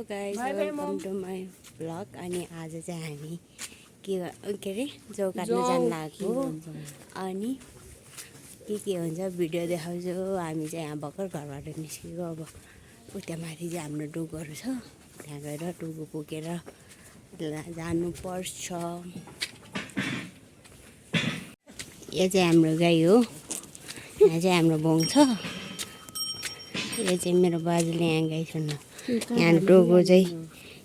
Guys welcome to my blog. अनि आज चाहिँ हामी के अरे जौ काट्न जान लागेको अनि के हुन्छ भिडियो देखाउँछु। हामी चाहिँ यहाँ भर्खर घरबाट निस्केको। अब उता माथि चाहिँ हाम्रो डुगुहरू छ, त्यहाँ गएर डुगु पुगेर जानुपर्छ। यो चाहिँ हाम्रो गाई हो, यहाँ चाहिँ हाम्रो भोङ छ। यो चाहिँ मेरो बाजुले यहाँ गाई छन्, यहाँ डोगो चाहिँ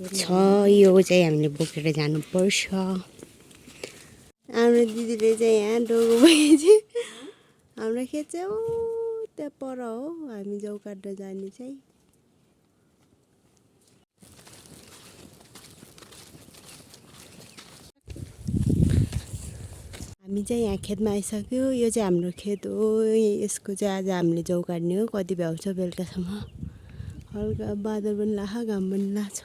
छ। यो चाहिँ हामीले बोकेर जानुपर्छ। हाम्रो दिदीले चाहिँ यहाँ डोगो बोके चाहिँ हाम्रो खेत चाहिँ त्यहाँ पर हो, हामी जौ काट्न जाने चाहिँ। हामी चाहिँ यहाँ खेतमा आइसक्यो। यो चाहिँ हाम्रो खेत हो। यसको चाहिँ आज हामीले जौ काट्ने हो। कति भ्याउँछ बेलुकासम्म। हल्का बादल पनि लाखा, घाम पनि लाग्छ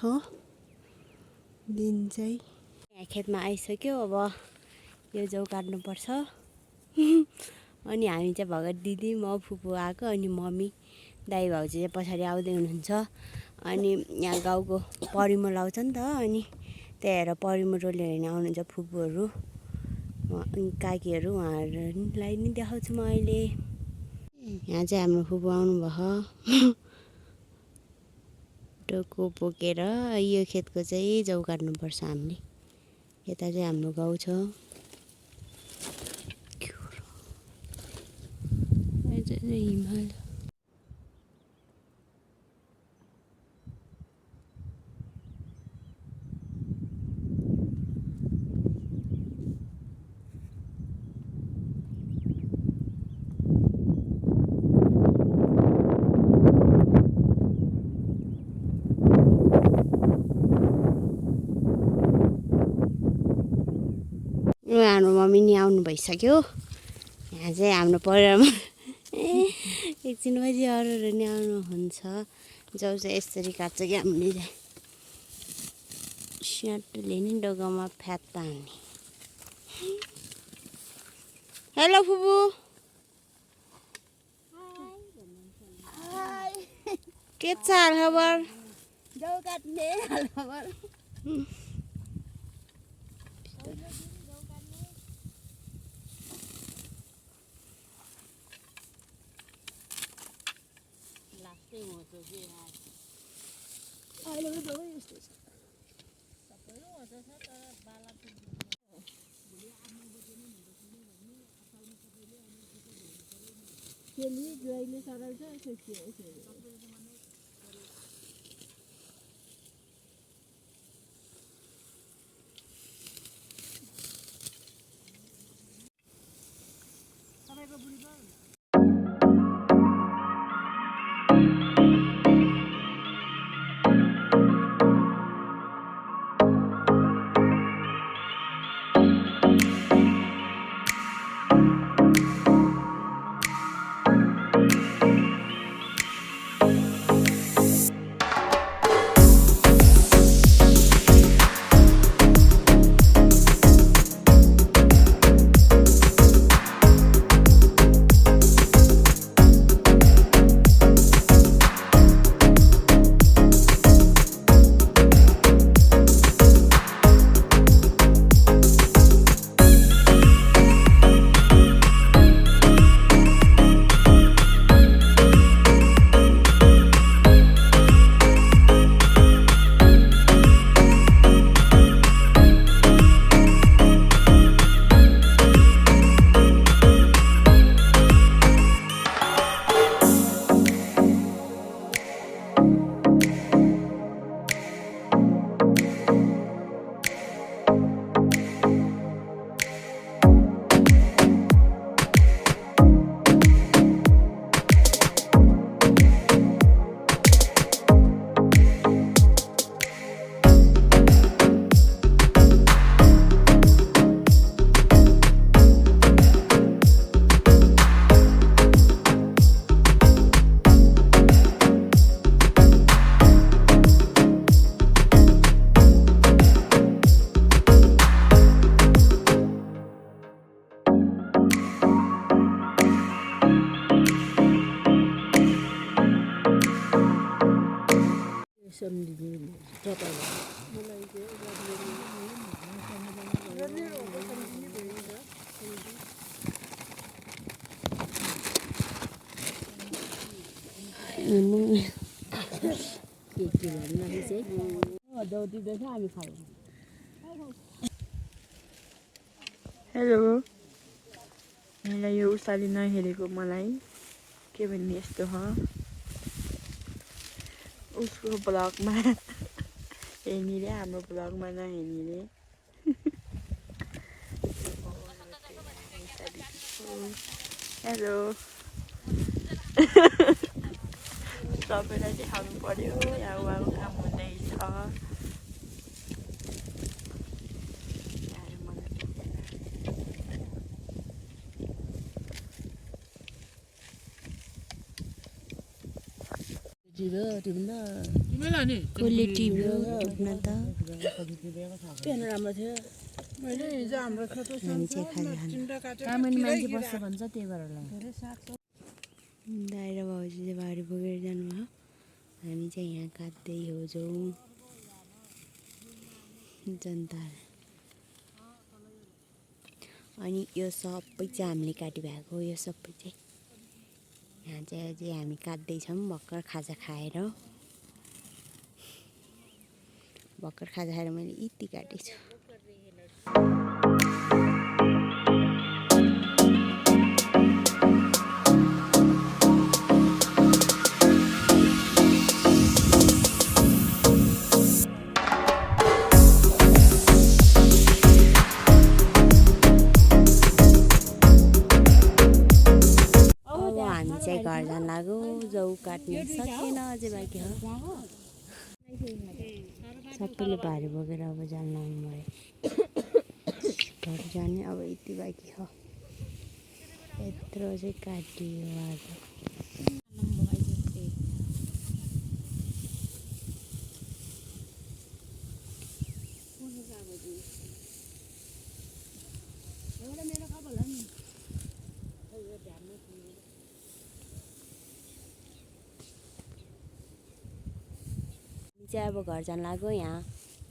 दिन चाहिँ। यहाँ खेतमा आइसक्यो। अब यो जौ काट्नुपर्छ। अनि हामी चाहिँ भगत दिदी, म, फुपू आएको, अनि मम्मी, दाइ भाउजू चाहिँ पछाडि आउँदै हुनुहुन्छ। अनि यहाँ गाउँको परिमल लाउँछ नि त, अनि त्यही भएर परिमल लिएर आउनुहुन्छ फुपूहरू, काकीहरू। उहाँहरूलाई नि देखाउँछु म अहिले। यहाँ चाहिँ हाम्रो फुपू आउनुभयो टोको बोकेर। यो खेतको चाहिँ जौ काट्नुपर्छ हामीले। यता चाहिँ हाम्रो गाउँ छ। हिमाल हाम्रो मम्मी नि आउनु भइसक्यो। यहाँ चाहिँ हाम्रो परिवारमा एकछिनपछि अरूहरू नि आउनुहुन्छ। जौ चाहिँ यसरी काट्छ कि हामीले चाहिँ स्याटोले नि डोगामा फ्यात्ता हान्ने। हेलो फुपू, के छ हालखबर? जौ काट्ने हालखबर। ज्वाइँले सराउँछ। तपाईँको बुढी हेलो यहाँलाई यो उसाली नहेरेको मलाई के भन्ने यस्तो हो उसको ब्लगमा हेर्नेले हाम्रो ब्लगमा नहेर्नेले हेलो सबैलाई देखाउनु पर्यो यहाँ उहाँको काम हुँदैछ कसले टिप्यो टिप्न त राम्रो थियो मैले हिजो हाम्रो खेत हामी चाहिँ खाली चिन्डा काटेर काममा मान्छे बस्छ भन्छ त्यही भएर होला दाइ र भाउजू चाहिँ बारी बोकेर जानुभयो हामी चाहिँ यहाँ काट्दै हो जाउँ जनता अनि यो सबै चाहिँ हामीले काटिभएको यो सबै चाहिँ यहाँ चाहिँ अझै हामी काट्दैछौँ भर्खर खाजा खाएर मैले यति काटेको छु हामी चाहिँ घर जान लाग्यो जाउ काट्नु सकेन अझै बाँकी हो सबैले भारी बोकेर अब जान लाग्नु भयो घर जाने अब यति बाँकी हो यत्रो चाहिँ काटियो आज चाहिँ अब घर जान लाग्यो यहाँ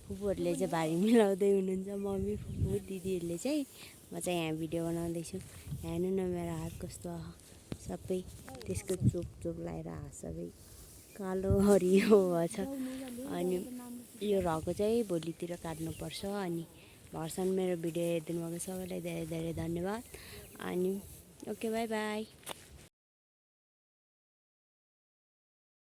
फुपूहरूले चाहिँ भारी मिलाउँदै हुनुहुन्छ मम्मी फुपू दिदीहरूले चाहिँ म चाहिँ यहाँ भिडियो बनाउँदैछु हेर्नु न मेरो हात कस्तो सबै त्यसको चोप लगाएर हात सबै कालो हरियो भएछ अनि यो रगो चाहिँ भोलितिर काट्नुपर्छ अनि भर्सन मेरो भिडियो हेरिदिनु भएको सबैलाई धेरै धेरै धन्यवाद अनि ओके बाई बाई